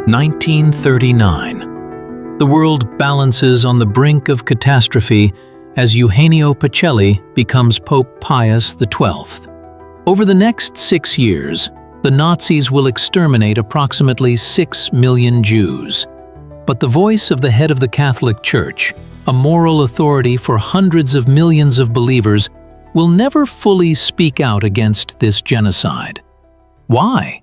1939. The world balances on the brink of catastrophe as Eugenio Pacelli becomes Pope Pius XII. Over the next 6 years, the Nazis will exterminate approximately 6 million Jews. But the voice of the head of the Catholic Church, a moral authority for hundreds of millions of believers, will never fully speak out against this genocide. Why?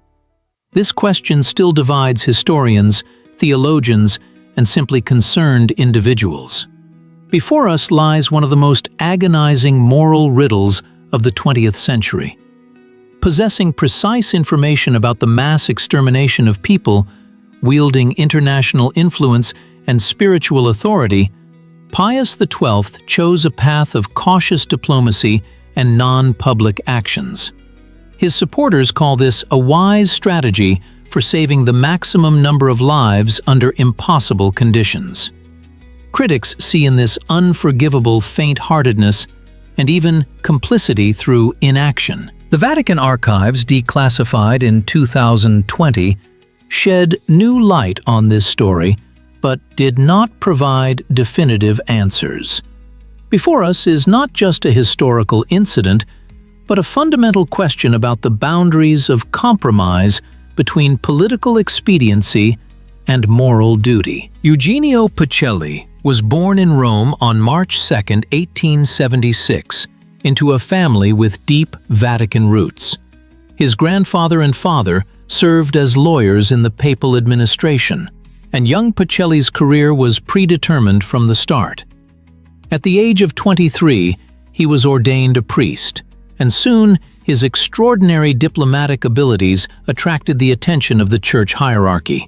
This question still divides historians, theologians, and simply concerned individuals. Before us lies one of the most agonizing moral riddles of the 20th century. Possessing precise information about the mass extermination of people, wielding international influence and spiritual authority, Pius XII chose a path of cautious diplomacy and non-public actions. His supporters call this a wise strategy for saving the maximum number of lives under impossible conditions. Critics see in this unforgivable faint-heartedness and even complicity through inaction. The Vatican archives, declassified in 2020, shed new light on this story, but did not provide definitive answers. Before us is not just a historical incident, but a fundamental question about the boundaries of compromise between political expediency and moral duty. Eugenio Pacelli was born in Rome on March 2, 1876, into a family with deep Vatican roots. His grandfather and father served as lawyers in the papal administration, and young Pacelli's career was predetermined from the start. At the age of 23, he was ordained a priest, and soon his extraordinary diplomatic abilities attracted the attention of the church hierarchy.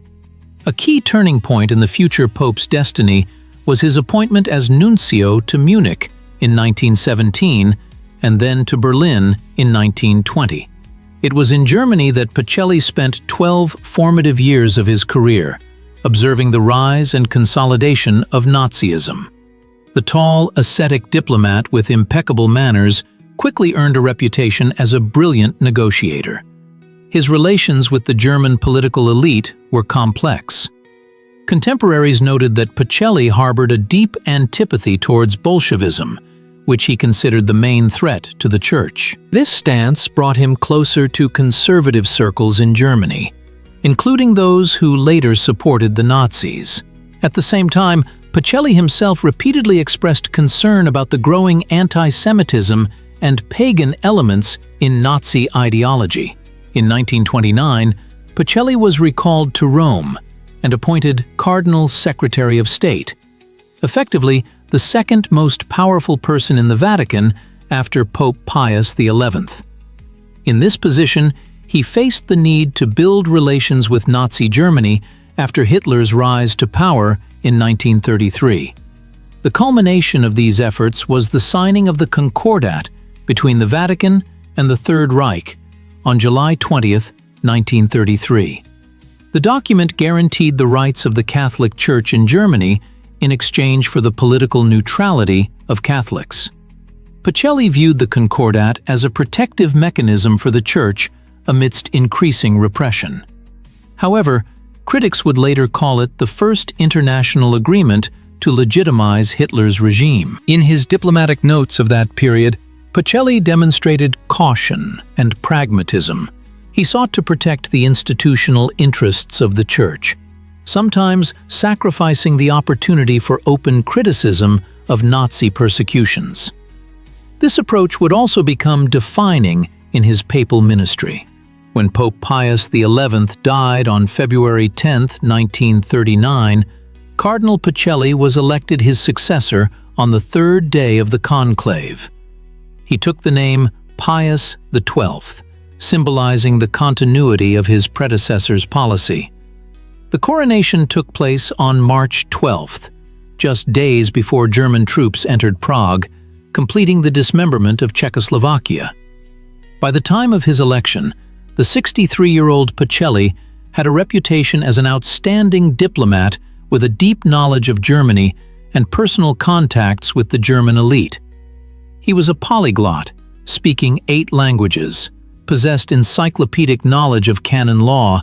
A key turning point in the future pope's destiny was his appointment as nuncio to Munich in 1917 and then to Berlin in 1920. It was in Germany that Pacelli spent 12 formative years of his career, observing the rise and consolidation of Nazism. The tall, ascetic diplomat with impeccable manners quickly earned a reputation as a brilliant negotiator. His relations with the German political elite were complex. Contemporaries noted that Pacelli harbored a deep antipathy towards Bolshevism, which he considered the main threat to the church. This stance brought him closer to conservative circles in Germany, including those who later supported the Nazis. At the same time, Pacelli himself repeatedly expressed concern about the growing anti-Semitism and pagan elements in Nazi ideology. In 1929, Pacelli was recalled to Rome and appointed Cardinal Secretary of State, effectively the second most powerful person in the Vatican after Pope Pius XI. In this position, he faced the need to build relations with Nazi Germany after Hitler's rise to power in 1933. The culmination of these efforts was the signing of the Concordat between the Vatican and the Third Reich on July 20, 1933. The document guaranteed the rights of the Catholic Church in Germany in exchange for the political neutrality of Catholics. Pacelli viewed the Concordat as a protective mechanism for the Church amidst increasing repression. However, critics would later call it the first international agreement to legitimize Hitler's regime. In his diplomatic notes of that period, Pacelli demonstrated caution and pragmatism. He sought to protect the institutional interests of the Church, sometimes sacrificing the opportunity for open criticism of Nazi persecutions. This approach would also become defining in his papal ministry. When Pope Pius XI died on February 10, 1939, Cardinal Pacelli was elected his successor on the third day of the conclave. He took the name Pius XII, symbolizing the continuity of his predecessor's policy. The coronation took place on March 12th, just days before German troops entered Prague, completing the dismemberment of Czechoslovakia. By the time of his election, the 63-year-old Pacelli had a reputation as an outstanding diplomat with a deep knowledge of Germany and personal contacts with the German elite. He was a polyglot, speaking 8 languages, possessed encyclopedic knowledge of canon law,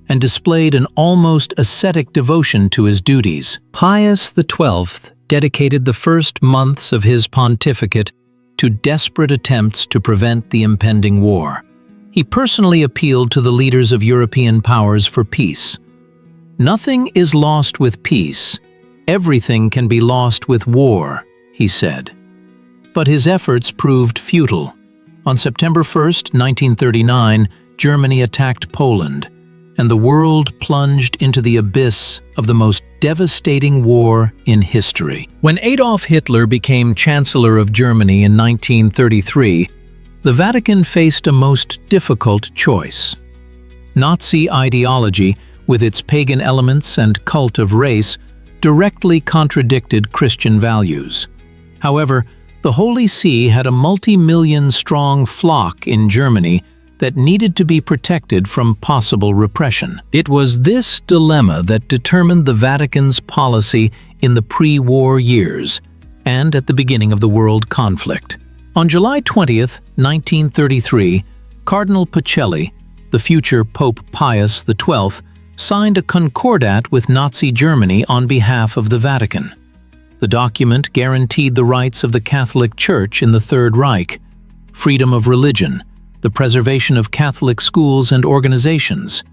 and displayed an almost ascetic devotion to his duties. Pius XII dedicated the first months of his pontificate to desperate attempts to prevent the impending war. He personally appealed to the leaders of European powers for peace. "Nothing is lost with peace. Everything can be lost with war," he said. But his efforts proved futile. On September 1, 1939, Germany attacked Poland, and the world plunged into the abyss of the most devastating war in history. When Adolf Hitler became Chancellor of Germany in 1933, the Vatican faced a most difficult choice. Nazi ideology, with its pagan elements and cult of race, directly contradicted Christian values. However, the Holy See had a multi-million-strong flock in Germany that needed to be protected from possible repression. It was this dilemma that determined the Vatican's policy in the pre-war years and at the beginning of the world conflict. On July 20, 1933, Cardinal Pacelli, the future Pope Pius XII, signed a concordat with Nazi Germany on behalf of the Vatican. The document guaranteed the rights of the Catholic Church in the Third Reich, freedom of religion, the preservation of Catholic schools and organizations.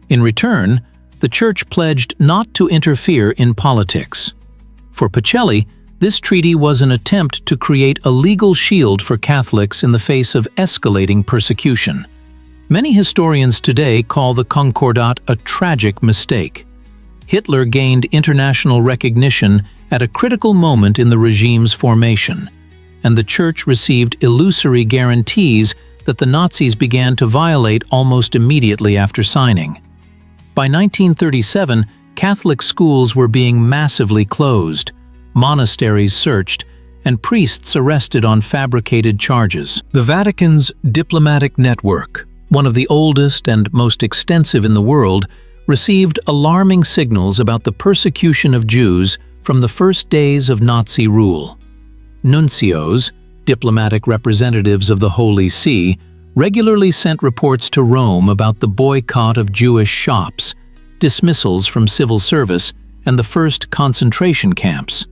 In return, the Church pledged not to interfere in politics. For Pacelli, this treaty was an attempt to create a legal shield for Catholics in the face of escalating persecution. Many historians today call the Concordat a tragic mistake. Hitler gained international recognition at a critical moment in the regime's formation, and the Church received illusory guarantees that the Nazis began to violate almost immediately after signing. By 1937, Catholic schools were being massively closed, monasteries searched, and priests arrested on fabricated charges. The Vatican's diplomatic network, one of the oldest and most extensive in the world, received alarming signals about the persecution of Jews from the first days of Nazi rule. Nuncios, diplomatic representatives of the Holy See, regularly sent reports to Rome about the boycott of Jewish shops, dismissals from civil service, and the first concentration camps.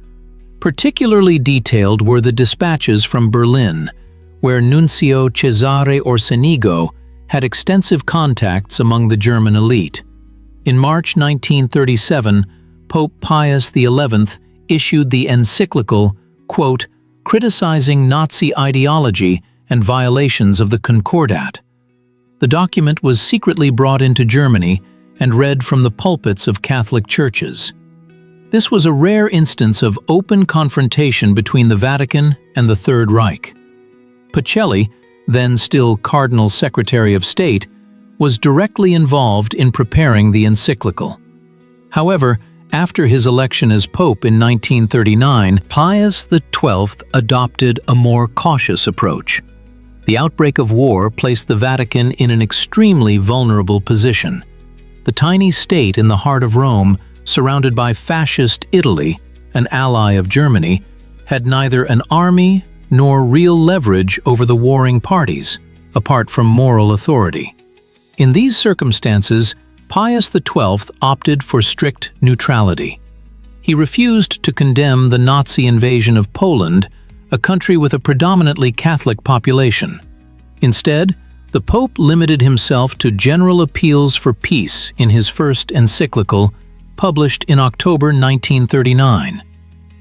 Particularly detailed were the dispatches from Berlin, where Nuncio Cesare Orsenigo had extensive contacts among the German elite. In March 1937, Pope Pius XI issued the encyclical, quote, criticizing Nazi ideology and violations of the Concordat. The document was secretly brought into Germany and read from the pulpits of Catholic churches. This was a rare instance of open confrontation between the Vatican and the Third Reich. Pacelli, then still Cardinal Secretary of State, was directly involved in preparing the encyclical. However, after his election as Pope in 1939, Pius XII adopted a more cautious approach. The outbreak of war placed the Vatican in an extremely vulnerable position. The tiny state in the heart of Rome, surrounded by fascist Italy, an ally of Germany, had neither an army nor real leverage over the warring parties, apart from moral authority. In these circumstances, Pius XII opted for strict neutrality. He refused to condemn the Nazi invasion of Poland, a country with a predominantly Catholic population. Instead, the Pope limited himself to general appeals for peace in his first encyclical, published in October 1939.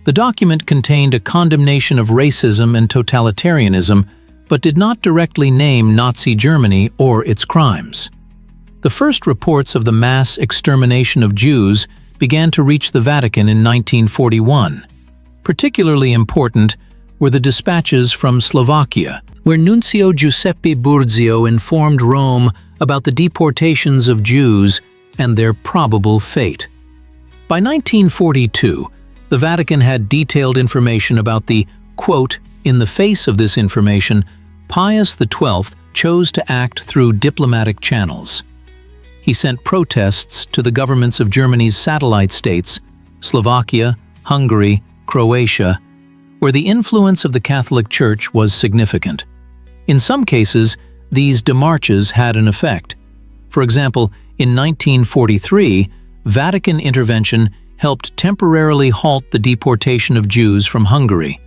The document contained a condemnation of racism and totalitarianism, but did not directly name Nazi Germany or its crimes. The first reports of the mass extermination of Jews began to reach the Vatican in 1941. Particularly important were the dispatches from Slovakia, where Nuncio Giuseppe Burzio informed Rome about the deportations of Jews and their probable fate. By 1942, the Vatican had detailed information about the, quote, in the face of this information, Pius XII chose to act through diplomatic channels. He sent protests to the governments of Germany's satellite states, Slovakia, Hungary, Croatia, where the influence of the Catholic Church was significant. In some cases, these démarches had an effect. For example, in 1943, Vatican intervention helped temporarily halt the deportation of Jews from Hungary.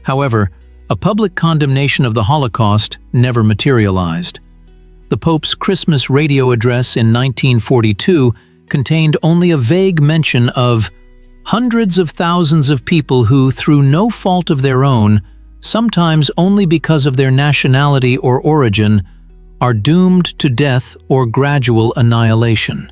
However, a public condemnation of the Holocaust never materialized. The Pope's Christmas radio address in 1942 contained only a vague mention of hundreds of thousands of people who, through no fault of their own, sometimes only because of their nationality or origin, are doomed to death or gradual annihilation.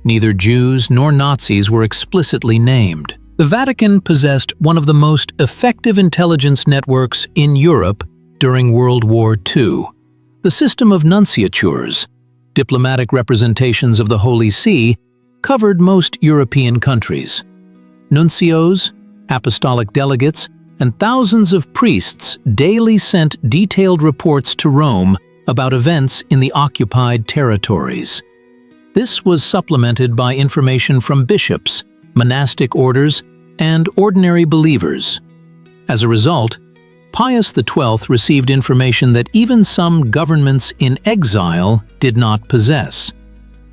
Neither Jews nor Nazis were explicitly named. The Vatican possessed one of the most effective intelligence networks in Europe during World War II. The system of nunciatures, diplomatic representations of the Holy See, covered most European countries. Nuncios, apostolic delegates, and thousands of priests daily sent detailed reports to Rome about events in the occupied territories. This was supplemented by information from bishops, monastic orders, and ordinary believers. As a result, Pius XII received information that even some governments in exile did not possess.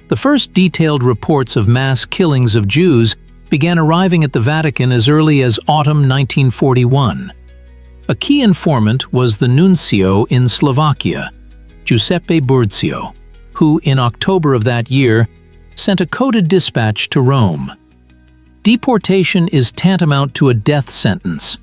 The first detailed reports of mass killings of Jews began arriving at the Vatican as early as autumn 1941. A key informant was the nuncio in Slovakia, Giuseppe Burzio, who in October of that year sent a coded dispatch to Rome. Deportation is tantamount to a death sentence.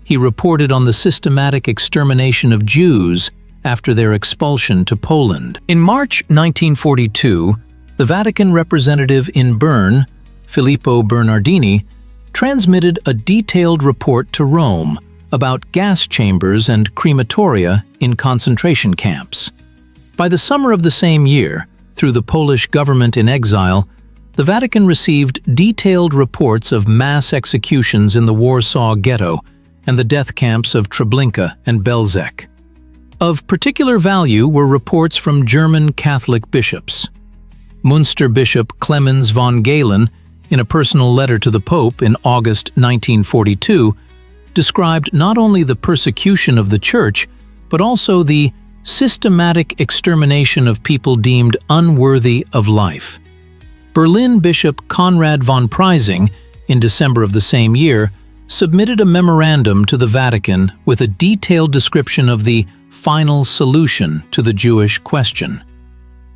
He reported on the systematic extermination of Jews after their expulsion to Poland. In March 1942, the Vatican representative in Bern, Filippo Bernardini, transmitted a detailed report to Rome about gas chambers and crematoria in concentration camps. By the summer of the same year, through the Polish government in exile, the Vatican received detailed reports of mass executions in the Warsaw Ghetto and the death camps of Treblinka and Belzec. Of particular value were reports from German Catholic bishops. Münster Bishop Clemens von Galen, in a personal letter to the Pope in August 1942, described not only the persecution of the Church, but also the systematic extermination of people deemed unworthy of life. Berlin Bishop Konrad von Preysing, in December of the same year, submitted a memorandum to the Vatican with a detailed description of the final solution to the Jewish question.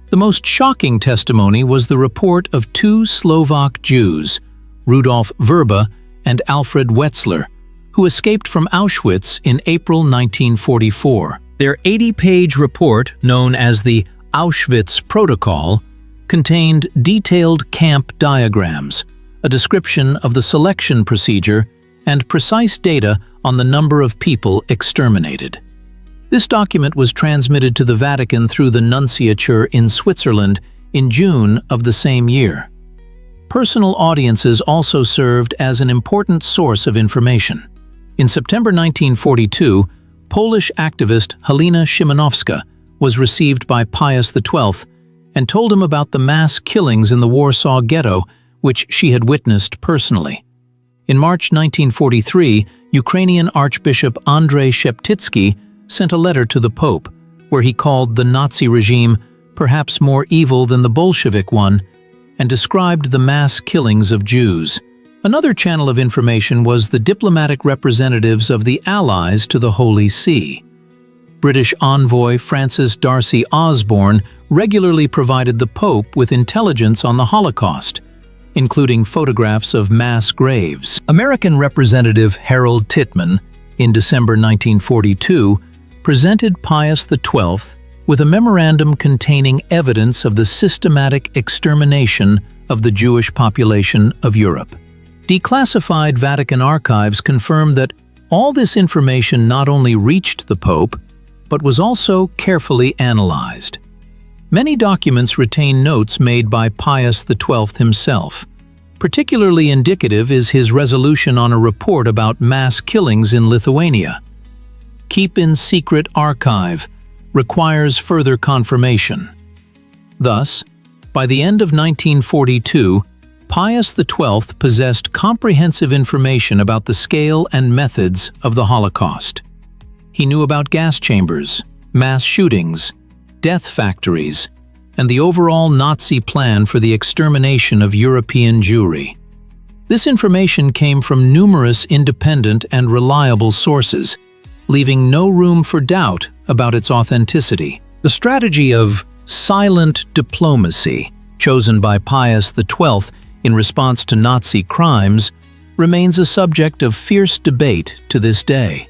The most shocking testimony was the report of two Slovak Jews, Rudolf Verba and Alfred Wetzler, who escaped from Auschwitz in April 1944. Their 80-page report, known as the Auschwitz Protocol, contained detailed camp diagrams, a description of the selection procedure, and precise data on the number of people exterminated. This document was transmitted to the Vatican through the nunciature in Switzerland in June of the same year. Personal audiences also served as an important source of information. In September 1942, Polish activist Halina Szymanowska was received by Pius XII and told him about the mass killings in the Warsaw Ghetto, which she had witnessed personally. In March 1943, Ukrainian Archbishop Andrei Sheptytsky sent a letter to the Pope, where he called the Nazi regime perhaps more evil than the Bolshevik one, and described the mass killings of Jews. Another channel of information was the diplomatic representatives of the Allies to the Holy See. British envoy Francis Darcy Osborne regularly provided the Pope with intelligence on the Holocaust, including photographs of mass graves. American Representative Harold Tittman, in December 1942, presented Pius XII with a memorandum containing evidence of the systematic extermination of the Jewish population of Europe. Declassified Vatican archives confirm that all this information not only reached the Pope, but was also carefully analyzed. Many documents retain notes made by Pius XII himself. Particularly indicative is his resolution on a report about mass killings in Lithuania. Keep in secret archive requires further confirmation. Thus, by the end of 1942, Pius XII possessed comprehensive information about the scale and methods of the Holocaust. He knew about gas chambers, mass shootings, death factories, and the overall Nazi plan for the extermination of European Jewry. This information came from numerous independent and reliable sources, leaving no room for doubt about its authenticity. The strategy of silent diplomacy, chosen by Pius XII in response to Nazi crimes, remains a subject of fierce debate to this day.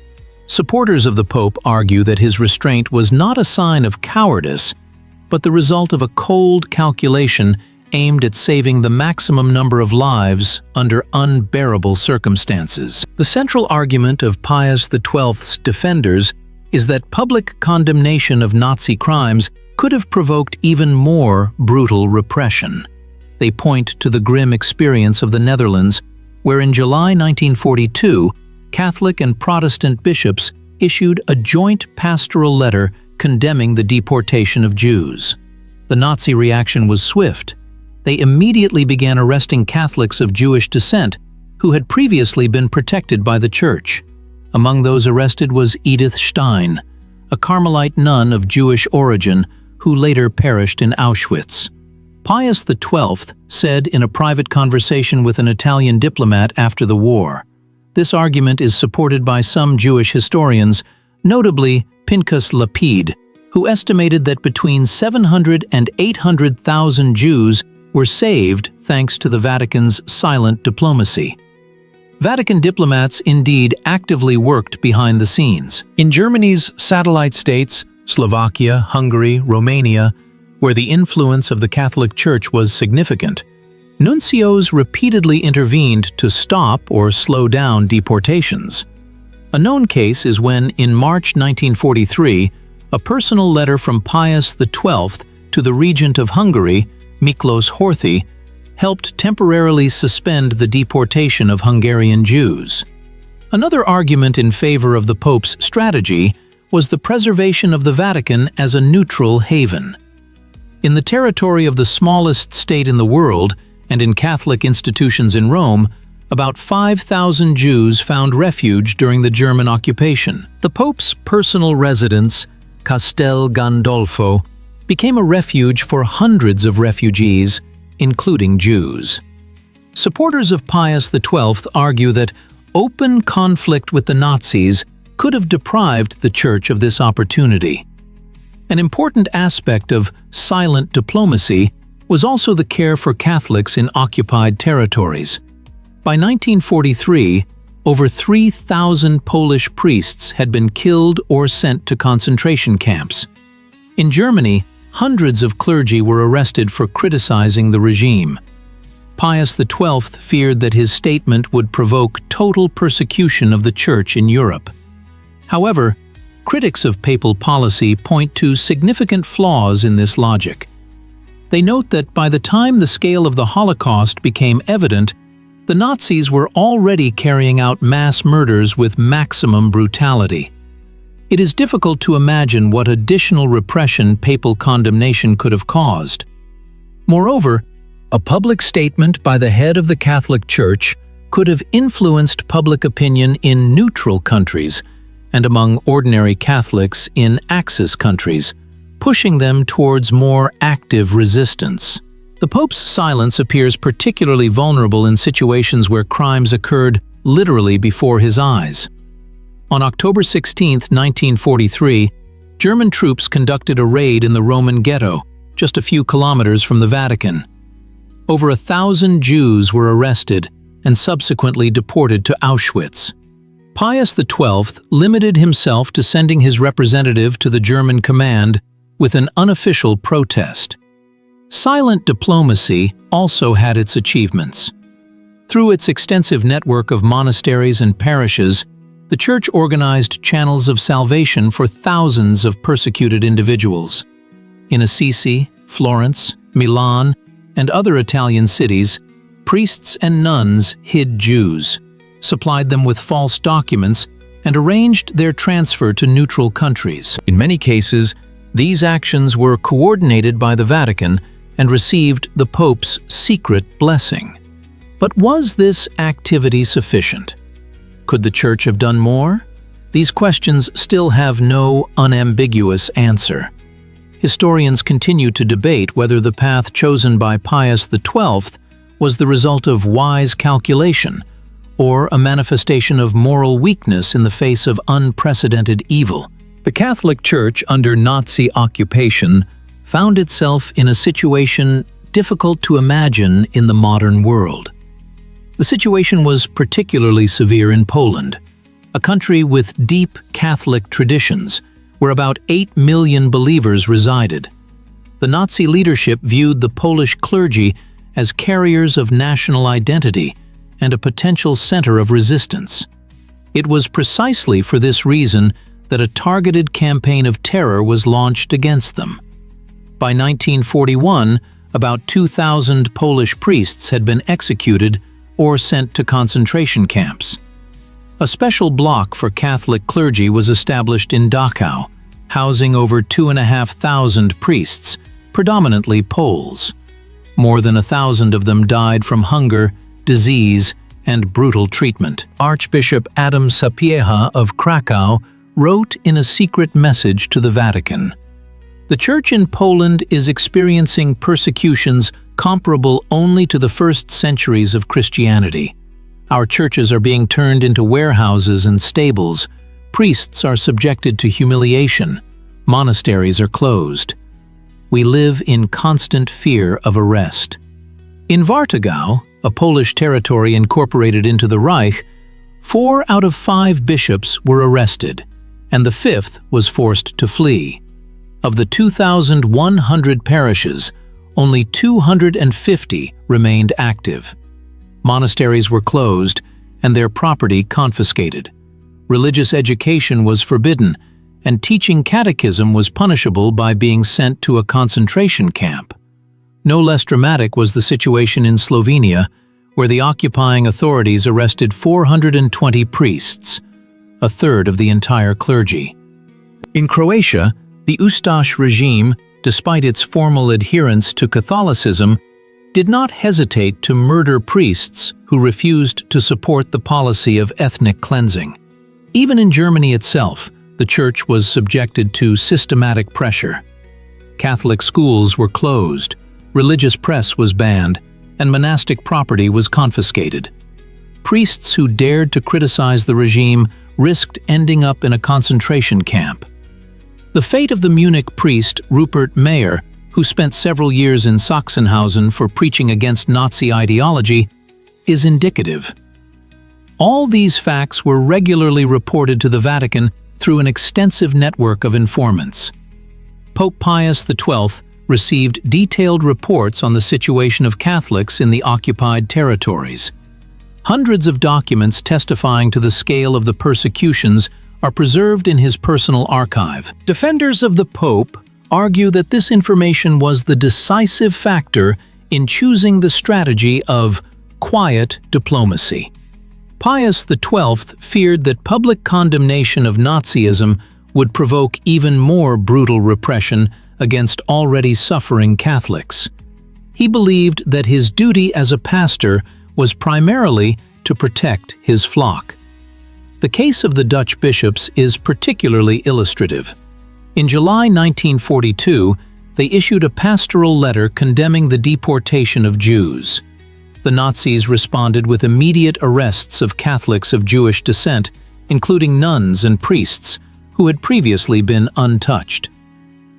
Supporters of the Pope argue that his restraint was not a sign of cowardice, but the result of a cold calculation aimed at saving the maximum number of lives under unbearable circumstances. The central argument of Pius XII's defenders is that public condemnation of Nazi crimes could have provoked even more brutal repression. They point to the grim experience of the Netherlands, where in July 1942, Catholic and Protestant bishops issued a joint pastoral letter condemning the deportation of Jews. The Nazi reaction was swift. They immediately began arresting Catholics of Jewish descent who had previously been protected by the Church. Among those arrested was Edith Stein, a Carmelite nun of Jewish origin who later perished in Auschwitz. Pius XII said in a private conversation with an Italian diplomat after the war, "This argument is supported by some Jewish historians, notably Pinchas Lapide, who estimated that between 700 and 800,000 Jews were saved thanks to the Vatican's silent diplomacy." Vatican diplomats indeed actively worked behind the scenes. In Germany's satellite states, Slovakia, Hungary, Romania, where the influence of the Catholic Church was significant, nuncios repeatedly intervened to stop or slow down deportations. A known case is when, in March 1943, a personal letter from Pius XII to the regent of Hungary, Miklos Horthy, helped temporarily suspend the deportation of Hungarian Jews. Another argument in favor of the Pope's strategy was the preservation of the Vatican as a neutral haven. In the territory of the smallest state in the world, and in Catholic institutions in Rome, about 5,000 Jews found refuge during the German occupation. The Pope's personal residence, Castel Gandolfo, became a refuge for hundreds of refugees, including Jews. Supporters of Pius XII argue that open conflict with the Nazis could have deprived the Church of this opportunity. An important aspect of silent diplomacy was also the care for Catholics in occupied territories. By 1943, over 3,000 Polish priests had been killed or sent to concentration camps. In Germany, hundreds of clergy were arrested for criticizing the regime. Pius XII feared that his statement would provoke total persecution of the Church in Europe. However, critics of papal policy point to significant flaws in this logic. They note that by the time the scale of the Holocaust became evident, the Nazis were already carrying out mass murders with maximum brutality. It is difficult to imagine what additional repression papal condemnation could have caused. Moreover, a public statement by the head of the Catholic Church could have influenced public opinion in neutral countries and among ordinary Catholics in Axis countries, pushing them towards more active resistance. The Pope's silence appears particularly vulnerable in situations where crimes occurred literally before his eyes. On October 16, 1943, German troops conducted a raid in the Roman ghetto, just a few kilometers from the Vatican. Over 1,000 Jews were arrested and subsequently deported to Auschwitz. Pius XII limited himself to sending his representative to the German command with an unofficial protest. Silent diplomacy also had its achievements. Through its extensive network of monasteries and parishes, the Church organized channels of salvation for thousands of persecuted individuals. In Assisi, Florence, Milan, and other Italian cities, priests and nuns hid Jews, supplied them with false documents, and arranged their transfer to neutral countries. In many cases, these actions were coordinated by the Vatican and received the Pope's secret blessing. But was this activity sufficient? Could the Church have done more? These questions still have no unambiguous answer. historians continue to debate whether the path chosen by Pius XII was the result of wise calculation or a manifestation of moral weakness in the face of unprecedented evil. The Catholic Church under Nazi occupation found itself in a situation difficult to imagine in the modern world. The situation was particularly severe in Poland, a country with deep Catholic traditions, where about 8 million believers resided. The Nazi leadership viewed the Polish clergy as carriers of national identity and a potential center of resistance. It was precisely for this reason that a targeted campaign of terror was launched against them. By 1941, about 2,000 Polish priests had been executed or sent to concentration camps. A special block for Catholic clergy was established in Dachau, housing over 2,500 priests, predominantly Poles. More than 1,000 of them died from hunger, disease, and brutal treatment. Archbishop Adam Sapieha of Krakow wrote in a secret message to the Vatican, "The Church in Poland is experiencing persecutions comparable only to the first centuries of Christianity. Our churches are being turned into warehouses and stables, priests are subjected to humiliation, monasteries are closed. We live in constant fear of arrest." In Wartegau, a Polish territory incorporated into the Reich, 4 out of 5 bishops were arrested, and the 5th was forced to flee. Of the 2,100 parishes, only 250 remained active. Monasteries were closed and their property confiscated. Religious education was forbidden, and teaching catechism was punishable by being sent to a concentration camp. No less dramatic was the situation in Slovenia, where the occupying authorities arrested 420 priests, a third of the entire clergy. In Croatia, the Ustaš regime, despite its formal adherence to Catholicism, did not hesitate to murder priests who refused to support the policy of ethnic cleansing. Even in Germany itself, the Church was subjected to systematic pressure. Catholic schools were closed, religious press was banned, and monastic property was confiscated. Priests who dared to criticize the regime risked ending up in a concentration camp. The fate of the Munich priest Rupert Mayer, who spent several years in Sachsenhausen for preaching against Nazi ideology, is indicative. All these facts were regularly reported to the Vatican through an extensive network of informants. Pope Pius XII received detailed reports on the situation of Catholics in the occupied territories. Hundreds of documents testifying to the scale of the persecutions are preserved in his personal archive. Defenders of the Pope argue that this information was the decisive factor in choosing the strategy of quiet diplomacy. Pius XII feared that public condemnation of Nazism would provoke even more brutal repression against already suffering Catholics. He believed that his duty as a pastor was primarily to protect his flock. The case of the Dutch bishops is particularly illustrative. In July 1942, they issued a pastoral letter condemning the deportation of Jews. The Nazis responded with immediate arrests of Catholics of Jewish descent, including nuns and priests, who had previously been untouched.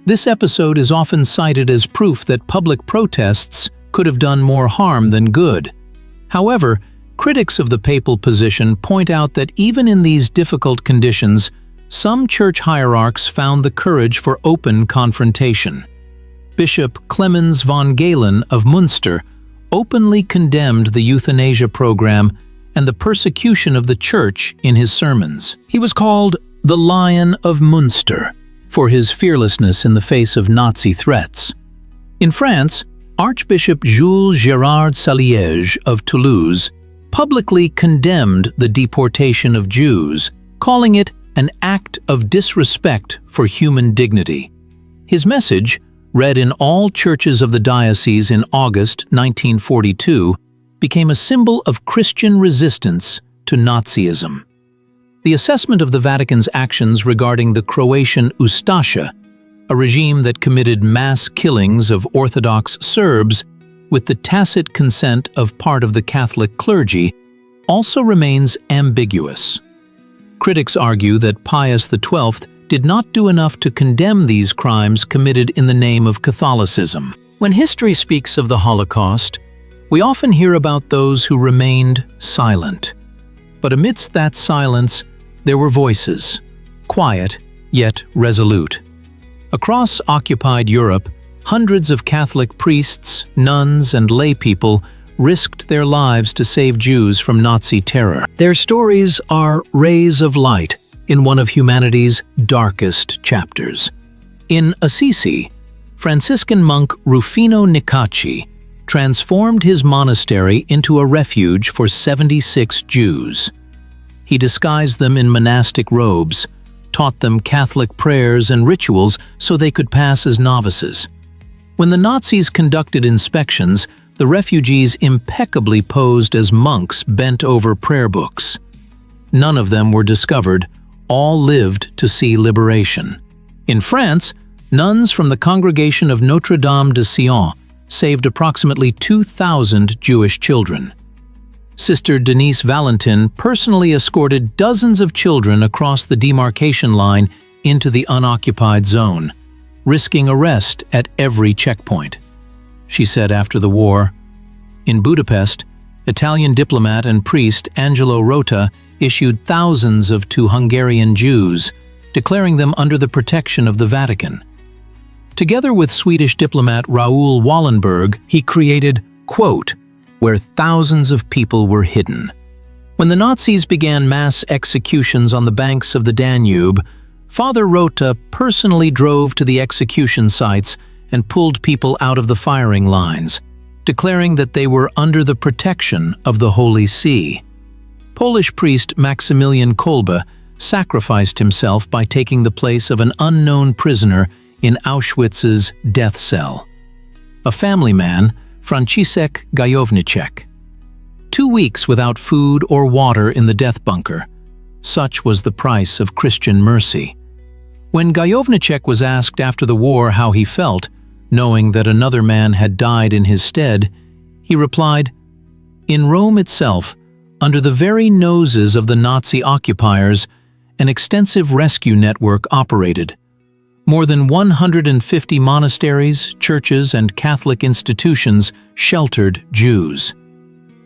This episode is often cited as proof that public protests could have done more harm than good. However, critics of the papal position point out that even in these difficult conditions, some church hierarchs found the courage for open confrontation. Bishop Clemens von Galen of Münster openly condemned the euthanasia program and the persecution of the church in his sermons. He was called the Lion of Münster for his fearlessness in the face of Nazi threats. In France, Archbishop Jules Gérard Saliège of Toulouse publicly condemned the deportation of Jews, calling it an act of disrespect for human dignity. His message, read in all churches of the diocese in August 1942, became a symbol of Christian resistance to Nazism. The assessment of the Vatican's actions regarding the Croatian Ustaša a regime that committed mass killings of Orthodox Serbs with the tacit consent of part of the Catholic clergy, also remains ambiguous. Critics argue that Pius XII did not do enough to condemn these crimes committed in the name of Catholicism. When history speaks of the Holocaust, we often hear about those who remained silent. But amidst that silence, there were voices, quiet yet resolute. Across occupied Europe, hundreds of Catholic priests, nuns, and laypeople risked their lives to save Jews from Nazi terror. Their stories are rays of light in one of humanity's darkest chapters. In Assisi, Franciscan monk Rufino Nicacci transformed his monastery into a refuge for 76 Jews. He disguised them in monastic robes, taught them Catholic prayers and rituals so they could pass as novices. When the Nazis conducted inspections, the refugees impeccably posed as monks bent over prayer books. None of them were discovered, all lived to see liberation. In France, nuns from the Congregation of Notre Dame de Sion saved approximately 2,000 Jewish children. Sister Denise Valentin personally escorted dozens of children across the demarcation line into the unoccupied zone, risking arrest at every checkpoint. She said after the war, in Budapest, Italian diplomat and priest Angelo Rota issued thousands to Hungarian Jews, declaring them under the protection of the Vatican. Together with Swedish diplomat Raoul Wallenberg, he created, quote, where thousands of people were hidden. When the Nazis began mass executions on the banks of the Danube, Father Rota personally drove to the execution sites and pulled people out of the firing lines, declaring that they were under the protection of the Holy See. Polish priest Maximilian Kolbe sacrificed himself by taking the place of an unknown prisoner in Auschwitz's death cell. A family man, Franciszek Gajowniczek. 2 weeks without food or water in the death bunker. Such was the price of Christian mercy. When Gajowniczek was asked after the war how he felt, knowing that another man had died in his stead, he replied, "In Rome itself, under the very noses of the Nazi occupiers, an extensive rescue network operated. More than 150 monasteries, churches, and Catholic institutions sheltered Jews.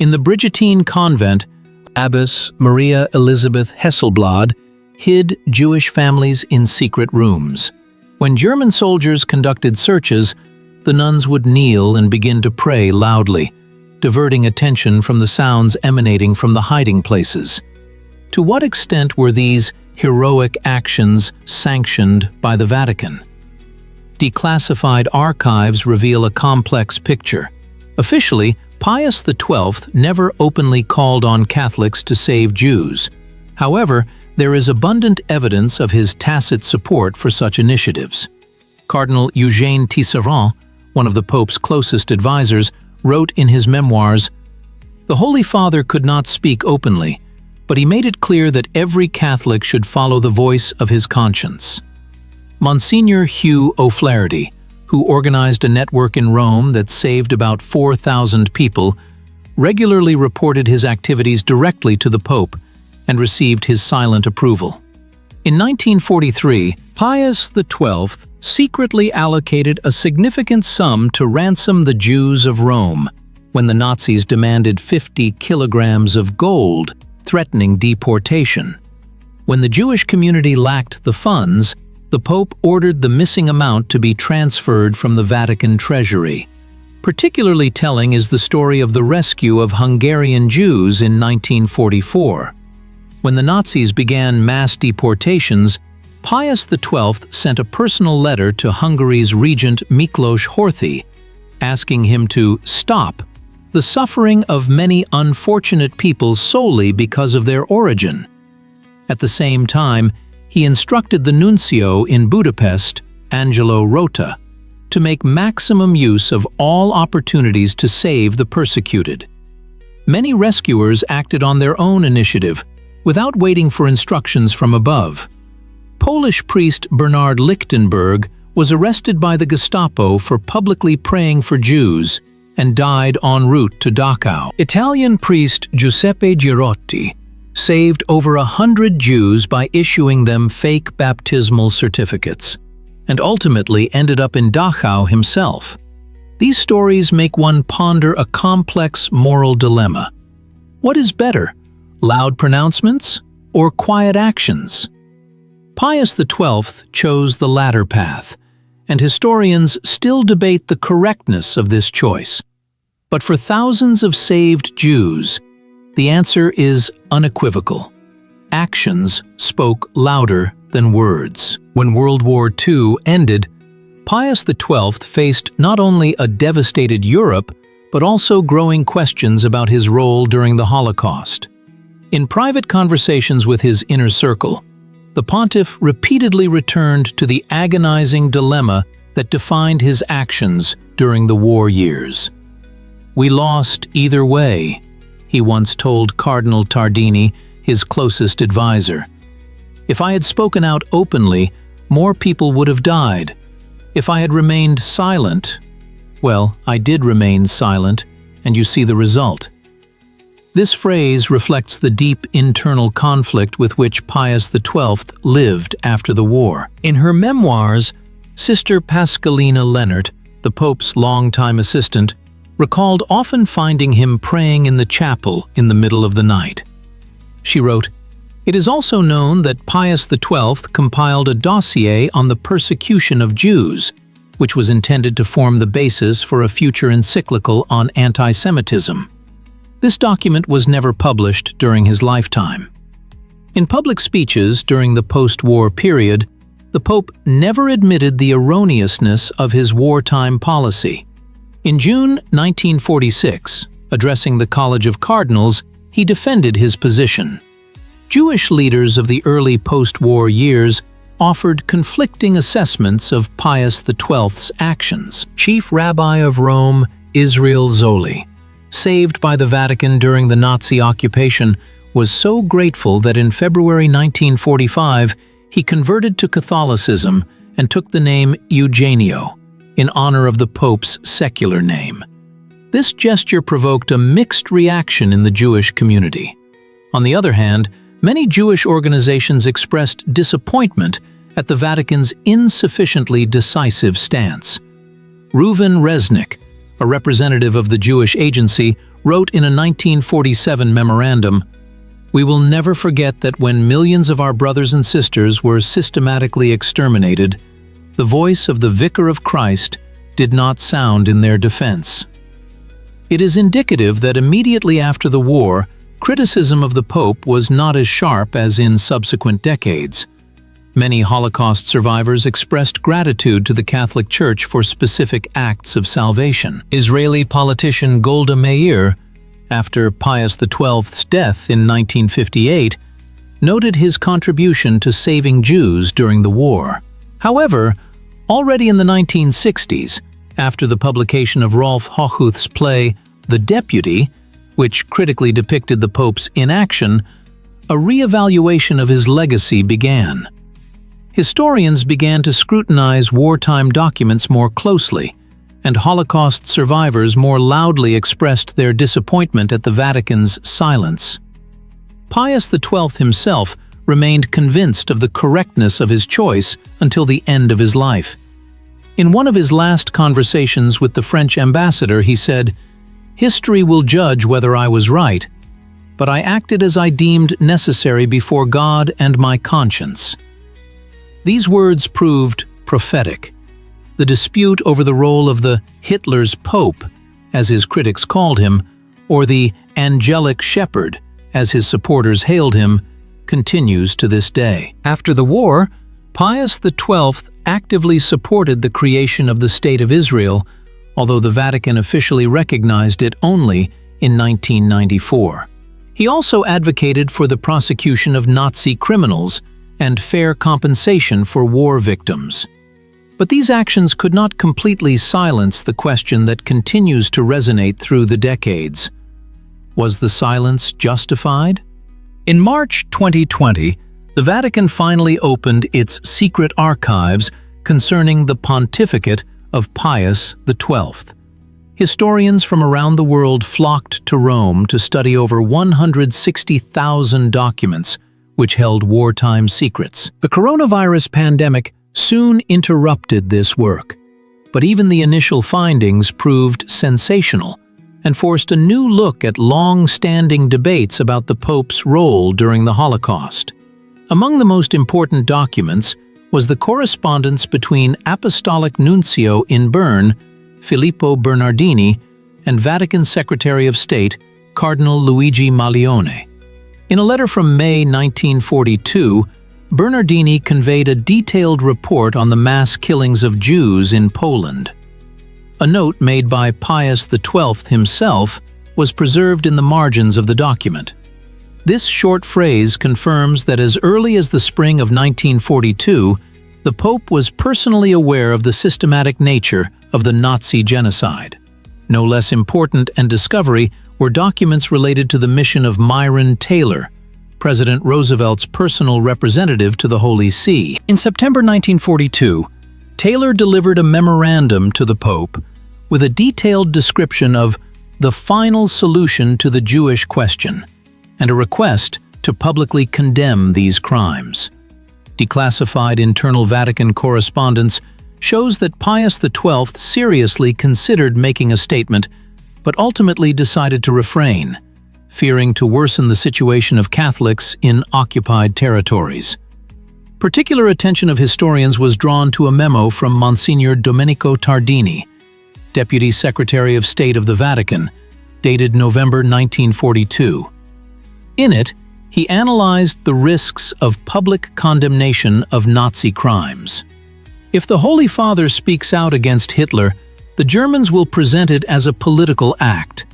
In the Brigittine convent, Abbess Maria Elizabeth Hesselblad hid Jewish families in secret rooms. When German soldiers conducted searches, the nuns would kneel and begin to pray loudly, diverting attention from the sounds emanating from the hiding places. To what extent were these heroic actions sanctioned by the Vatican? Declassified archives reveal a complex picture. Officially, Pius XII never openly called on Catholics to save Jews. However, there is abundant evidence of his tacit support for such initiatives. Cardinal Eugène Tisserand, one of the Pope's closest advisors, wrote in his memoirs, "The Holy Father could not speak openly, but he made it clear that every Catholic should follow the voice of his conscience." Monsignor Hugh O'Flaherty, who organized a network in Rome that saved about 4,000 people, regularly reported his activities directly to the Pope and received his silent approval. In 1943, Pius XII secretly allocated a significant sum to ransom the Jews of Rome when the Nazis demanded 50 kilograms of gold, threatening deportation. When the Jewish community lacked the funds, the Pope ordered the missing amount to be transferred from the Vatican treasury. Particularly telling is the story of the rescue of Hungarian Jews in 1944. When the Nazis began mass deportations, Pius XII sent a personal letter to Hungary's regent Miklós Horthy, asking him to stop the suffering of many unfortunate people solely because of their origin. At the same time, he instructed the nuncio in Budapest, Angelo Rota, to make maximum use of all opportunities to save the persecuted. Many rescuers acted on their own initiative, without waiting for instructions from above. Polish priest Bernard Lichtenberg was arrested by the Gestapo for publicly praying for Jews and died en route to Dachau. Italian priest Giuseppe Girotti saved over 100 Jews by issuing them fake baptismal certificates, and ultimately ended up in Dachau himself. These stories make one ponder a complex moral dilemma. What is better, loud pronouncements or quiet actions? Pius XII chose the latter path, and historians still debate the correctness of this choice. But for thousands of saved Jews, the answer is unequivocal. Actions spoke louder than words. When World War II ended, Pius XII faced not only a devastated Europe, but also growing questions about his role during the Holocaust. In private conversations with his inner circle, the pontiff repeatedly returned to the agonizing dilemma that defined his actions during the war years. "We lost either way," he once told Cardinal Tardini, his closest advisor. "If I had spoken out openly, more people would have died. If I had remained silent, well, I did remain silent, and you see the result." This phrase reflects the deep internal conflict with which Pius XII lived after the war. In her memoirs, Sister Pascalina Leonard, the Pope's longtime assistant, recalled often finding him praying in the chapel in the middle of the night. She wrote, "It is also known that Pius XII compiled a dossier on the persecution of Jews, which was intended to form the basis for a future encyclical on anti-Semitism. This document was never published during his lifetime." In public speeches during the post-war period, the Pope never admitted the erroneousness of his wartime policy. In June 1946, addressing the College of Cardinals, he defended his position. Jewish leaders of the early post-war years offered conflicting assessments of Pius XII's actions. Chief Rabbi of Rome, Israel Zoli, saved by the Vatican during the Nazi occupation, was so grateful that in February 1945 he converted to Catholicism and took the name Eugenio, in honor of the Pope's secular name. This gesture provoked a mixed reaction in the Jewish community. On the other hand, many Jewish organizations expressed disappointment at the Vatican's insufficiently decisive stance. Reuven Resnick, a representative of the Jewish Agency, wrote in a 1947 memorandum, "We will never forget that when millions of our brothers and sisters were systematically exterminated, the voice of the Vicar of Christ did not sound in their defense." It is indicative that immediately after the war, criticism of the Pope was not as sharp as in subsequent decades. Many Holocaust survivors expressed gratitude to the Catholic Church for specific acts of salvation. Israeli politician Golda Meir, after Pius XII's death in 1958, noted his contribution to saving Jews during the war. However, already in the 1960s, after the publication of Rolf Hochhuth's play The Deputy, which critically depicted the Pope's inaction, a re-evaluation of his legacy began. Historians began to scrutinize wartime documents more closely, and Holocaust survivors more loudly expressed their disappointment at the Vatican's silence. Pius XII himself remained convinced of the correctness of his choice until the end of his life. In one of his last conversations with the French ambassador, he said, "History will judge whether I was right, but I acted as I deemed necessary before God and my conscience." These words proved prophetic. The dispute over the role of the Hitler's Pope, as his critics called him, or the angelic shepherd, as his supporters hailed him, continues to this day. After the war, Pius XII actively supported the creation of the State of Israel, although the Vatican officially recognized it only in 1994. He also advocated for the prosecution of Nazi criminals and fair compensation for war victims. But these actions could not completely silence the question that continues to resonate through the decades. Was the silence justified? In March 2020, the Vatican finally opened its secret archives concerning the pontificate of Pius XII. Historians from around the world flocked to Rome to study over 160,000 documents which held wartime secrets. The coronavirus pandemic soon interrupted this work, but even the initial findings proved sensational and forced a new look at long-standing debates about the Pope's role during the Holocaust. Among the most important documents was the correspondence between Apostolic Nuncio in Bern, Filippo Bernardini, and Vatican Secretary of State, Cardinal Luigi Maglione. In a letter from May 1942, Bernardini conveyed a detailed report on the mass killings of Jews in Poland. A note made by Pius XII himself was preserved in the margins of the document. This short phrase confirms that as early as the spring of 1942, the Pope was personally aware of the systematic nature of the Nazi genocide. No less important and discovery were documents related to the mission of Myron Taylor, President Roosevelt's personal representative to the Holy See. In September 1942, Taylor delivered a memorandum to the Pope with a detailed description of the final solution to the Jewish question and a request to publicly condemn these crimes. Declassified internal Vatican correspondence shows that Pius XII seriously considered making a statement, but ultimately decided to refrain, fearing to worsen the situation of Catholics in occupied territories. Particular attention of historians was drawn to a memo from Monsignor Domenico Tardini, Deputy Secretary of State of the Vatican, dated November 1942. In it, he analyzed the risks of public condemnation of Nazi crimes. If the Holy Father speaks out against Hitler, the Germans will present it as a political act.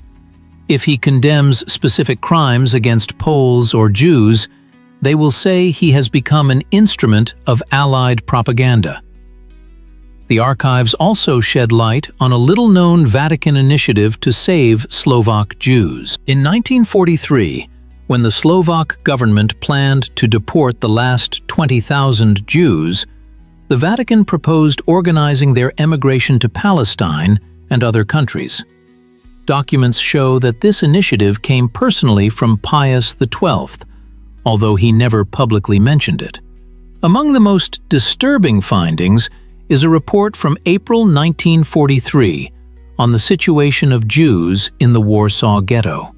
If he condemns specific crimes against Poles or Jews, they will say he has become an instrument of Allied propaganda. The archives also shed light on a little-known Vatican initiative to save Slovak Jews. In 1943, when the Slovak government planned to deport the last 20,000 Jews, the Vatican proposed organizing their emigration to Palestine and other countries. Documents show that this initiative came personally from Pius XII, although he never publicly mentioned it. Among the most disturbing findings is a report from April 1943 on the situation of Jews in the Warsaw Ghetto.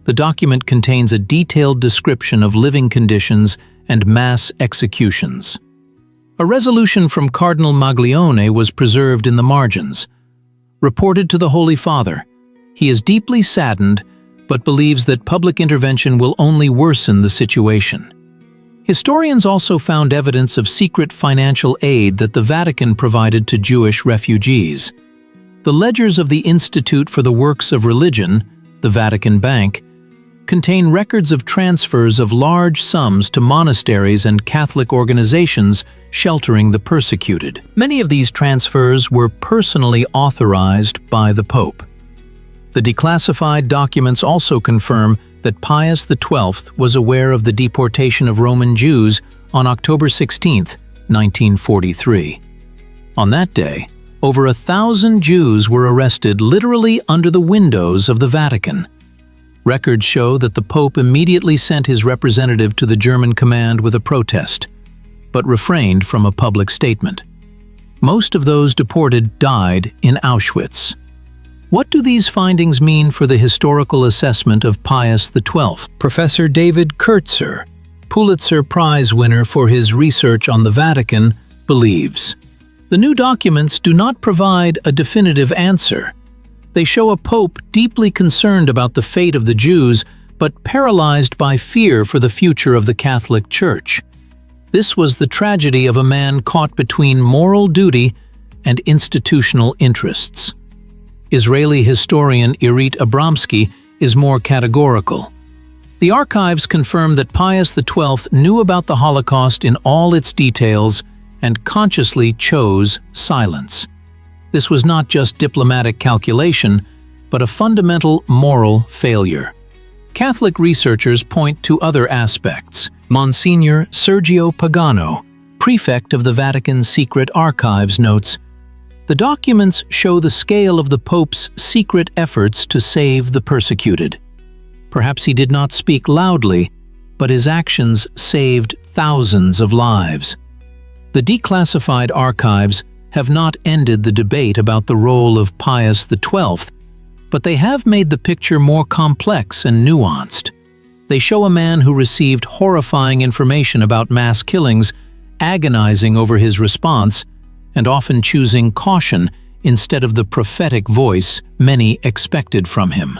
The document contains a detailed description of living conditions and mass executions. A resolution from Cardinal Maglione was preserved in the margins. Reported to the Holy Father, he is deeply saddened but believes that public intervention will only worsen the situation. Historians also found evidence of secret financial aid that the Vatican provided to Jewish refugees. The ledgers of the Institute for the Works of Religion, the Vatican Bank, contain records of transfers of large sums to monasteries and Catholic organizations sheltering the persecuted. Many of these transfers were personally authorized by the Pope. The declassified documents also confirm that Pius XII was aware of the deportation of Roman Jews on October 16, 1943. On that day, over 1,000 Jews were arrested literally under the windows of the Vatican. Records show that the Pope immediately sent his representative to the German command with a protest, but refrained from a public statement. Most of those deported died in Auschwitz. What do these findings mean for the historical assessment of Pius XII? Professor David Kurtzer, Pulitzer Prize winner for his research on the Vatican, believes the new documents do not provide a definitive answer. They show a pope deeply concerned about the fate of the Jews, but paralyzed by fear for the future of the Catholic Church. This was the tragedy of a man caught between moral duty and institutional interests. Israeli historian Irit Abramsky is more categorical. The archives confirm that Pius XII knew about the Holocaust in all its details and consciously chose silence. This was not just diplomatic calculation, but a fundamental moral failure. Catholic researchers point to other aspects. Monsignor Sergio Pagano, prefect of the Vatican's secret archives, notes, "The documents show the scale of the Pope's secret efforts to save the persecuted. Perhaps he did not speak loudly, but his actions saved thousands of lives." The declassified archives have not ended the debate about the role of Pius XII, but they have made the picture more complex and nuanced. They show a man who received horrifying information about mass killings, agonizing over his response, and often choosing caution instead of the prophetic voice many expected from him.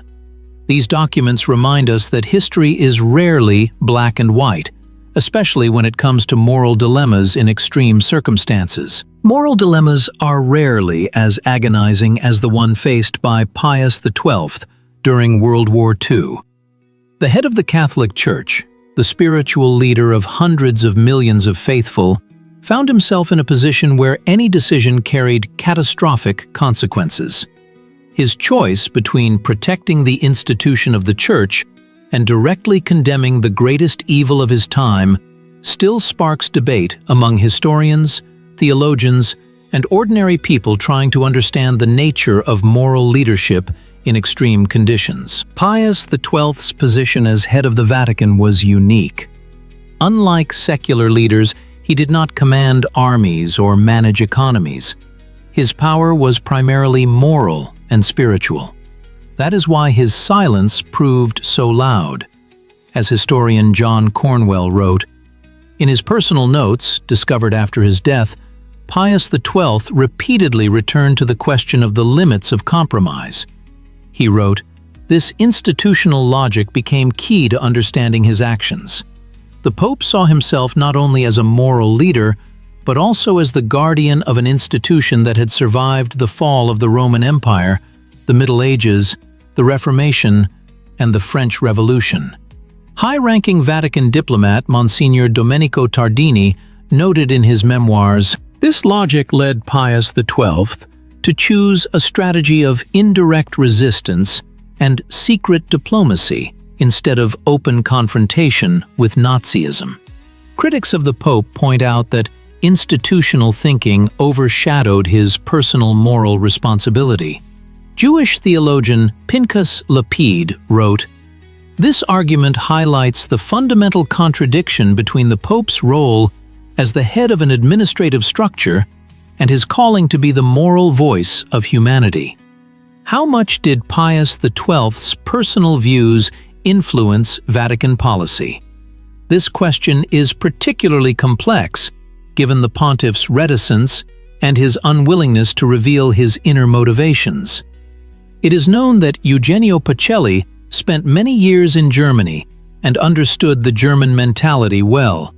These documents remind us that history is rarely black and white, especially when it comes to moral dilemmas in extreme circumstances. Moral dilemmas are rarely as agonizing as the one faced by Pius XII during World War II. The head of the Catholic Church, the spiritual leader of hundreds of millions of faithful, found himself in a position where any decision carried catastrophic consequences. His choice between protecting the institution of the Church and directly condemning the greatest evil of his time still sparks debate among historians, theologians, and ordinary people trying to understand the nature of moral leadership in extreme conditions. Pius XII's position as head of the Vatican was unique. Unlike secular leaders, he did not command armies or manage economies. His power was primarily moral and spiritual. That is why his silence proved so loud. As historian John Cornwell wrote, in his personal notes, discovered after his death, Pius XII repeatedly returned to the question of the limits of compromise. He wrote, "This institutional logic became key to understanding his actions. The Pope saw himself not only as a moral leader, but also as the guardian of an institution that had survived the fall of the Roman Empire, the Middle Ages, the Reformation, and the French Revolution." High-ranking Vatican diplomat Monsignor Domenico Tardini noted in his memoirs, "This logic led Pius XII to choose a strategy of indirect resistance and secret diplomacy instead of open confrontation with Nazism." Critics of the Pope point out that institutional thinking overshadowed his personal moral responsibility. Jewish theologian Pinchas Lapid wrote, "This argument highlights the fundamental contradiction between the Pope's role as the head of an administrative structure and his calling to be the moral voice of humanity." How much did Pius XII's personal views influence Vatican policy? This question is particularly complex, given the pontiff's reticence and his unwillingness to reveal his inner motivations. It is known that Eugenio Pacelli spent many years in Germany and understood the German mentality well.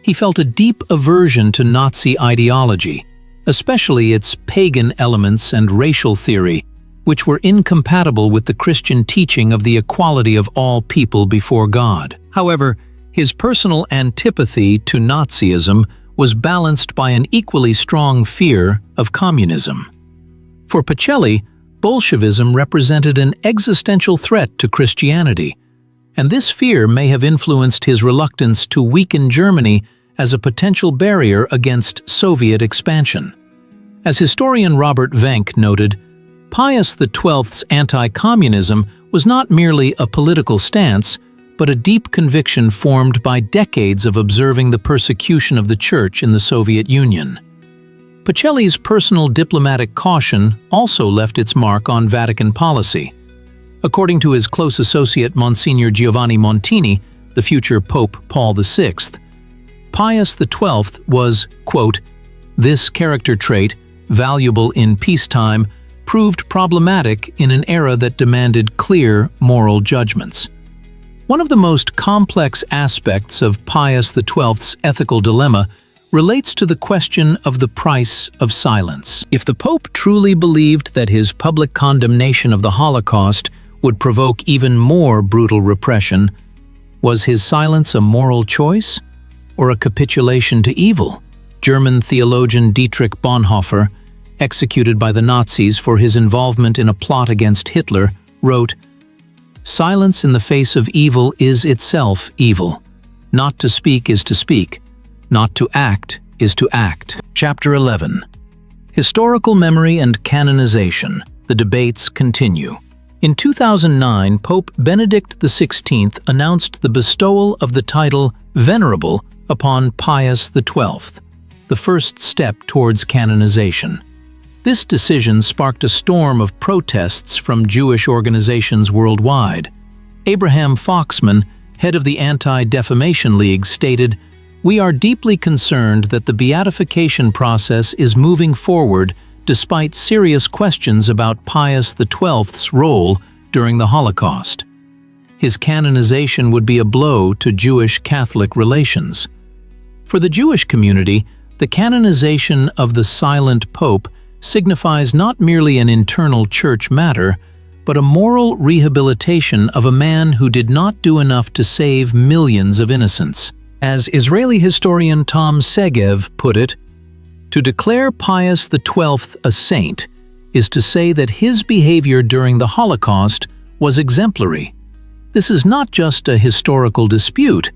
He felt a deep aversion to Nazi ideology, especially its pagan elements and racial theory, which were incompatible with the Christian teaching of the equality of all people before God. However, his personal antipathy to Nazism was balanced by an equally strong fear of communism. For Pacelli, Bolshevism represented an existential threat to Christianity, and this fear may have influenced his reluctance to weaken Germany as a potential barrier against Soviet expansion. As historian Robert Wenck noted, Pius XII's anti-communism was not merely a political stance, but a deep conviction formed by decades of observing the persecution of the Church in the Soviet Union. Pacelli's personal diplomatic caution also left its mark on Vatican policy. According to his close associate Monsignor Giovanni Montini, the future Pope Paul VI, Pius XII was, quote, "This character trait, valuable in peacetime, proved problematic in an era that demanded clear moral judgments." One of the most complex aspects of Pius XII's ethical dilemma relates to the question of the price of silence. If the Pope truly believed that his public condemnation of the Holocaust would provoke even more brutal repression, was his silence a moral choice or a capitulation to evil? German theologian Dietrich Bonhoeffer, executed by the Nazis for his involvement in a plot against Hitler, wrote, "Silence in the face of evil is itself evil. Not to speak is to speak. Not to act is to act. Chapter 11. Historical Memory and Canonization. The debates continue. In 2009, Pope Benedict XVI announced the bestowal of the title Venerable upon Pius XII, the first step towards canonization. This decision sparked a storm of protests from Jewish organizations worldwide. Abraham Foxman, head of the Anti-Defamation League, stated, "We are deeply concerned that the beatification process is moving forward despite serious questions about Pius XII's role during the Holocaust. His canonization would be a blow to Jewish-Catholic relations." For the Jewish community, the canonization of the silent pope signifies not merely an internal church matter, but a moral rehabilitation of a man who did not do enough to save millions of innocents. As Israeli historian Tom Segev put it, to declare Pius XII a saint is to say that his behavior during the Holocaust was exemplary. This is not just a historical dispute,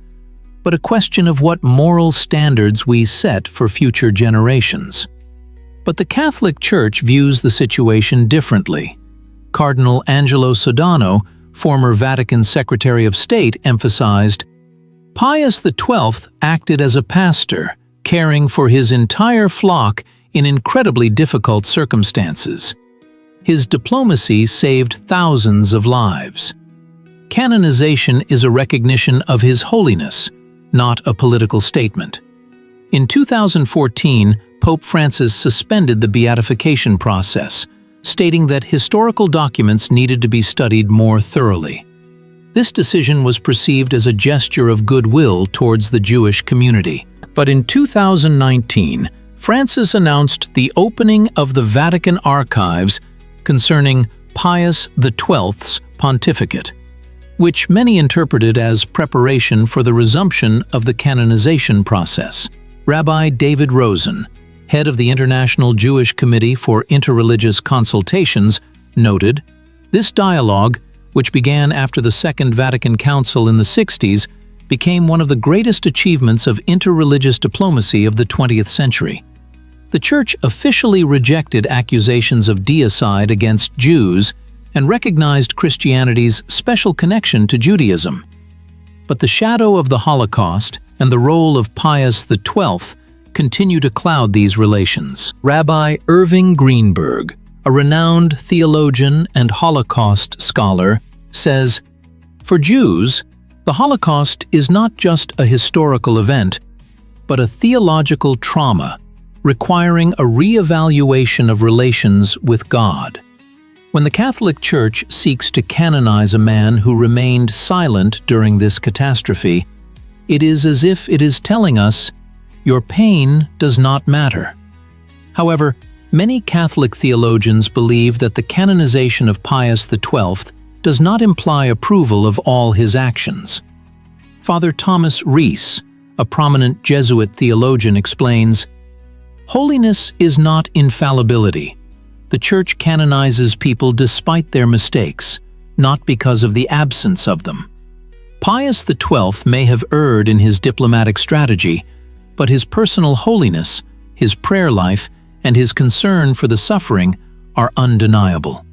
but a question of what moral standards we set for future generations. But the Catholic Church views the situation differently. Cardinal Angelo Sodano, former Vatican Secretary of State, emphasized, "Pius XII acted as a pastor, caring for his entire flock in incredibly difficult circumstances. His diplomacy saved thousands of lives. Canonization is a recognition of his holiness, not a political statement." In 2014, Pope Francis suspended the beatification process, stating that historical documents needed to be studied more thoroughly. This decision was perceived as a gesture of goodwill towards the Jewish community. But in 2019, Francis announced the opening of the Vatican archives concerning Pius XII's pontificate, which many interpreted as preparation for the resumption of the canonization process. Rabbi David Rosen, head of the International Jewish Committee for Interreligious Consultations, noted, "This dialogue, which began after the Second Vatican Council in the 60s, became one of the greatest achievements of interreligious diplomacy of the 20th century. The Church officially rejected accusations of deicide against Jews and recognized Christianity's special connection to Judaism. But the shadow of the Holocaust and the role of Pius XII continue to cloud these relations." Rabbi Irving Greenberg, a renowned theologian and Holocaust scholar, says, "For Jews, the Holocaust is not just a historical event, but a theological trauma requiring a re-evaluation of relations with God. When the Catholic Church seeks to canonize a man who remained silent during this catastrophe, it is as if it is telling us, your pain does not matter." However, many Catholic theologians believe that the canonization of Pius XII does not imply approval of all his actions. Father Thomas Rees, a prominent Jesuit theologian, explains, "Holiness is not infallibility. The Church canonizes people despite their mistakes, not because of the absence of them. Pius XII may have erred in his diplomatic strategy, but his personal holiness, his prayer life, and his concern for the suffering are undeniable."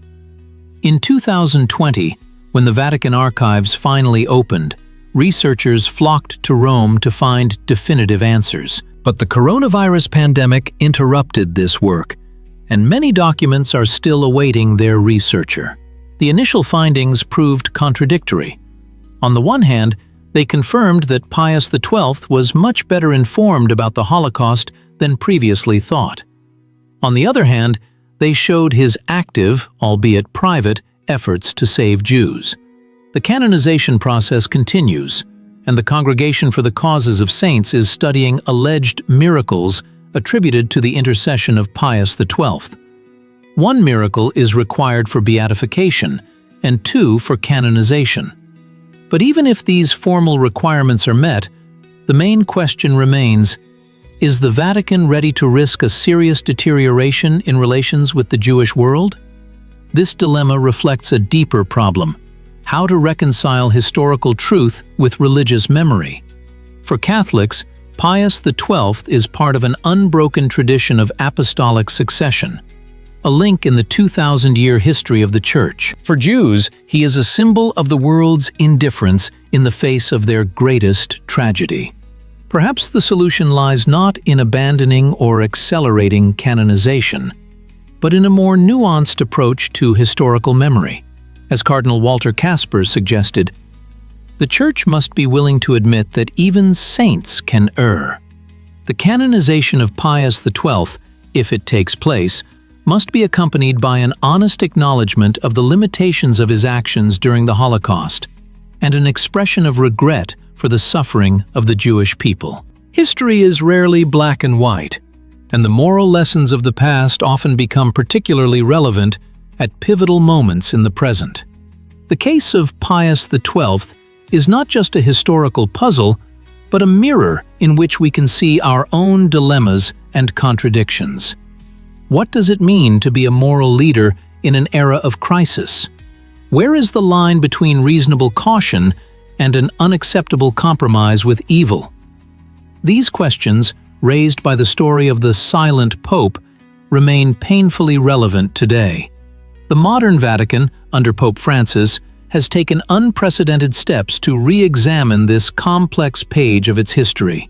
In 2020, when the Vatican archives finally opened, researchers flocked to Rome to find definitive answers. But the coronavirus pandemic interrupted this work, and many documents are still awaiting their researcher. The initial findings proved contradictory. On the one hand, they confirmed that Pius XII was much better informed about the Holocaust than previously thought. On the other hand, they showed his active, albeit private, efforts to save Jews. The canonization process continues, and the Congregation for the Causes of Saints is studying alleged miracles attributed to the intercession of Pius XII. One miracle is required for beatification, and two for canonization. But even if these formal requirements are met, the main question remains, is the Vatican ready to risk a serious deterioration in relations with the Jewish world? This dilemma reflects a deeper problem: how to reconcile historical truth with religious memory. For Catholics, Pius XII is part of an unbroken tradition of apostolic succession, a link in the 2,000-year history of the Church. For Jews, he is a symbol of the world's indifference in the face of their greatest tragedy. Perhaps the solution lies not in abandoning or accelerating canonization, but in a more nuanced approach to historical memory. As Cardinal Walter Kasper suggested, the Church must be willing to admit that even saints can err. The canonization of Pius XII, if it takes place, must be accompanied by an honest acknowledgement of the limitations of his actions during the Holocaust and an expression of regret for the suffering of the Jewish people. History is rarely black and white, and the moral lessons of the past often become particularly relevant at pivotal moments in the present. The case of Pius XII is not just a historical puzzle, but a mirror in which we can see our own dilemmas and contradictions. What does it mean to be a moral leader in an era of crisis? Where is the line between reasonable caution and an unacceptable compromise with evil? These questions, raised by the story of the silent Pope, remain painfully relevant today. The modern Vatican, under Pope Francis, has taken unprecedented steps to re-examine this complex page of its history.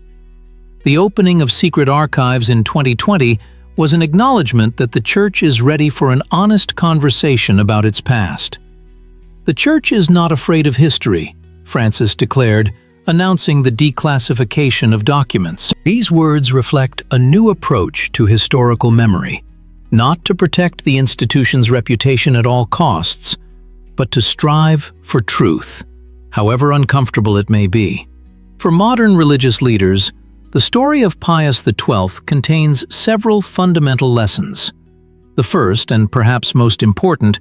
The opening of secret archives in 2020 was an acknowledgement that the Church is ready for an honest conversation about its past. The Church is not afraid of history, Francis declared, announcing the declassification of documents. These words reflect a new approach to historical memory, not to protect the institution's reputation at all costs, but to strive for truth, however uncomfortable it may be. For modern religious leaders, the story of Pius XII contains several fundamental lessons. The first, and perhaps most important,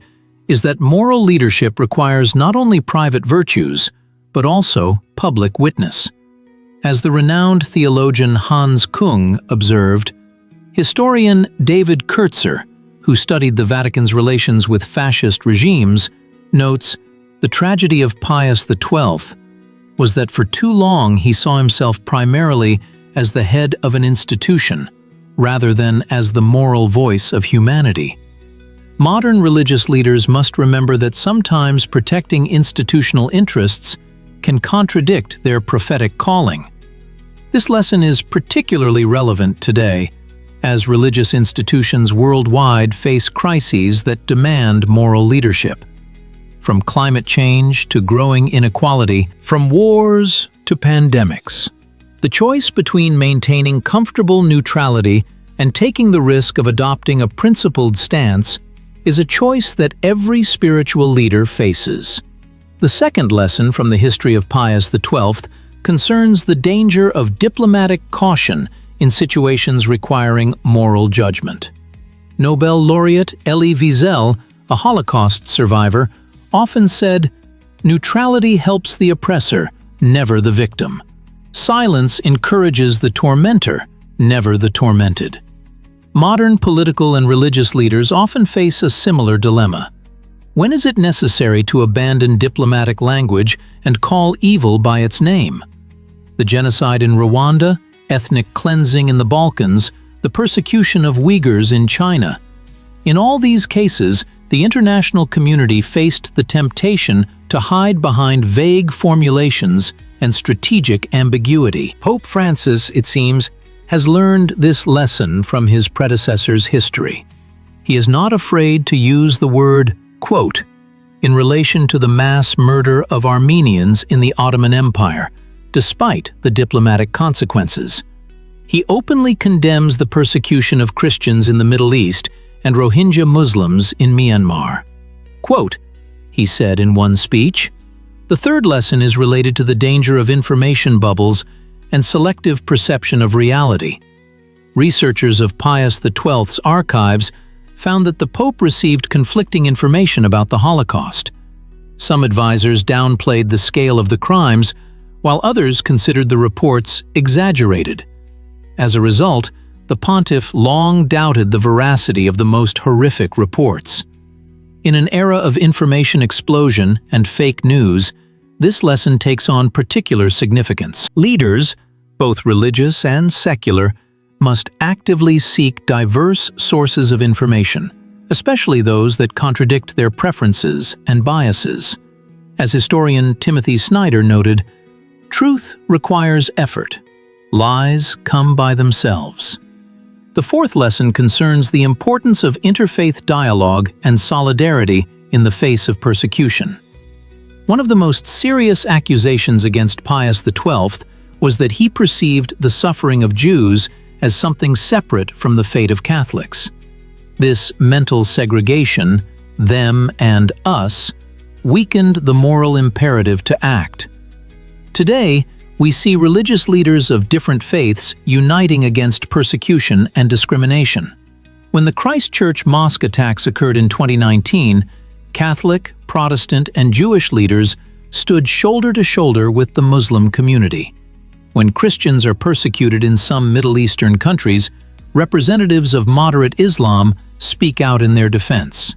is that moral leadership requires not only private virtues, but also public witness. As the renowned theologian Hans Kung observed, historian David Kurtzer, who studied the Vatican's relations with fascist regimes, notes, the tragedy of Pius XII was that for too long he saw himself primarily as the head of an institution, rather than as the moral voice of humanity. Modern religious leaders must remember that sometimes protecting institutional interests can contradict their prophetic calling. This lesson is particularly relevant today, as religious institutions worldwide face crises that demand moral leadership. From climate change to growing inequality, from wars to pandemics. The choice between maintaining comfortable neutrality and taking the risk of adopting a principled stance is a choice that every spiritual leader faces. The second lesson from the history of Pius XII concerns the danger of diplomatic caution in situations requiring moral judgment. Nobel laureate Elie Wiesel, a Holocaust survivor, often said, "Neutrality helps the oppressor, never the victim. Silence encourages the tormentor, never the tormented." Modern political and religious leaders often face a similar dilemma. When is it necessary to abandon diplomatic language and call evil by its name? The genocide in Rwanda, ethnic cleansing in the Balkans, the persecution of Uyghurs in China. In all these cases, the international community faced the temptation to hide behind vague formulations and strategic ambiguity. Pope Francis, it seems, has learned this lesson from his predecessor's history. He is not afraid to use the word quote, in relation to the mass murder of Armenians in the Ottoman Empire, despite the diplomatic consequences. He openly condemns the persecution of Christians in the Middle East and Rohingya Muslims in Myanmar. Quote, he said in one speech, "The third lesson is related to the danger of information bubbles and selective perception of reality. Researchers of Pius XII's archives found that the Pope received conflicting information about the Holocaust. Some advisors downplayed the scale of the crimes, while others considered the reports exaggerated. As a result, the pontiff long doubted the veracity of the most horrific reports. In an era of information explosion and fake news, this lesson takes on particular significance. Leaders, both religious and secular, must actively seek diverse sources of information, especially those that contradict their preferences and biases. As historian Timothy Snyder noted, "Truth requires effort. Lies come by themselves." The fourth lesson concerns the importance of interfaith dialogue and solidarity in the face of persecution. One of the most serious accusations against Pius XII was that he perceived the suffering of Jews as something separate from the fate of Catholics. This mental segregation, them and us, weakened the moral imperative to act. Today, we see religious leaders of different faiths uniting against persecution and discrimination. When the Christchurch mosque attacks occurred in 2019, Catholic, Protestant, and Jewish leaders stood shoulder to shoulder with the Muslim community. When Christians are persecuted in some Middle Eastern countries, representatives of moderate Islam speak out in their defense.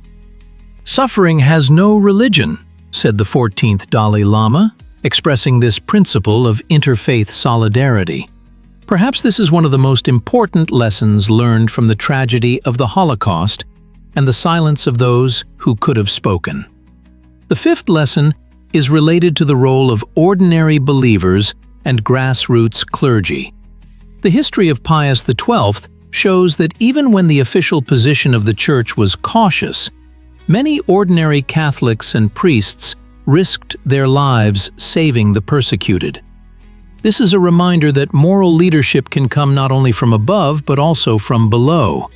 "Suffering has no religion," said the 14th Dalai Lama, expressing this principle of interfaith solidarity. Perhaps this is one of the most important lessons learned from the tragedy of the Holocaust and the silence of those who could have spoken. The fifth lesson is related to the role of ordinary believers and grassroots clergy. The history of Pius XII shows that even when the official position of the Church was cautious, many ordinary Catholics and priests risked their lives saving the persecuted. This is a reminder that moral leadership can come not only from above but also from below.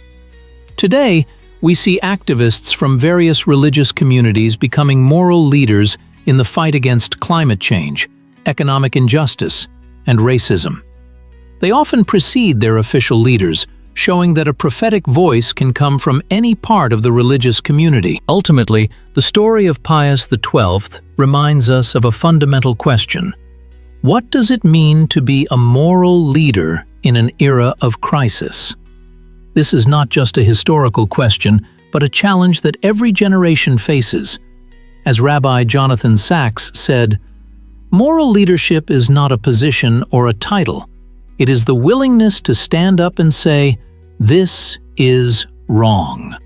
Today, we see activists from various religious communities becoming moral leaders in the fight against climate change, economic injustice, and racism. They often precede their official leaders, showing that a prophetic voice can come from any part of the religious community. Ultimately, the story of Pius XII reminds us of a fundamental question. What does it mean to be a moral leader in an era of crisis? This is not just a historical question, but a challenge that every generation faces. As Rabbi Jonathan Sacks said, "Moral leadership is not a position or a title. It is the willingness to stand up and say, 'This is wrong.'"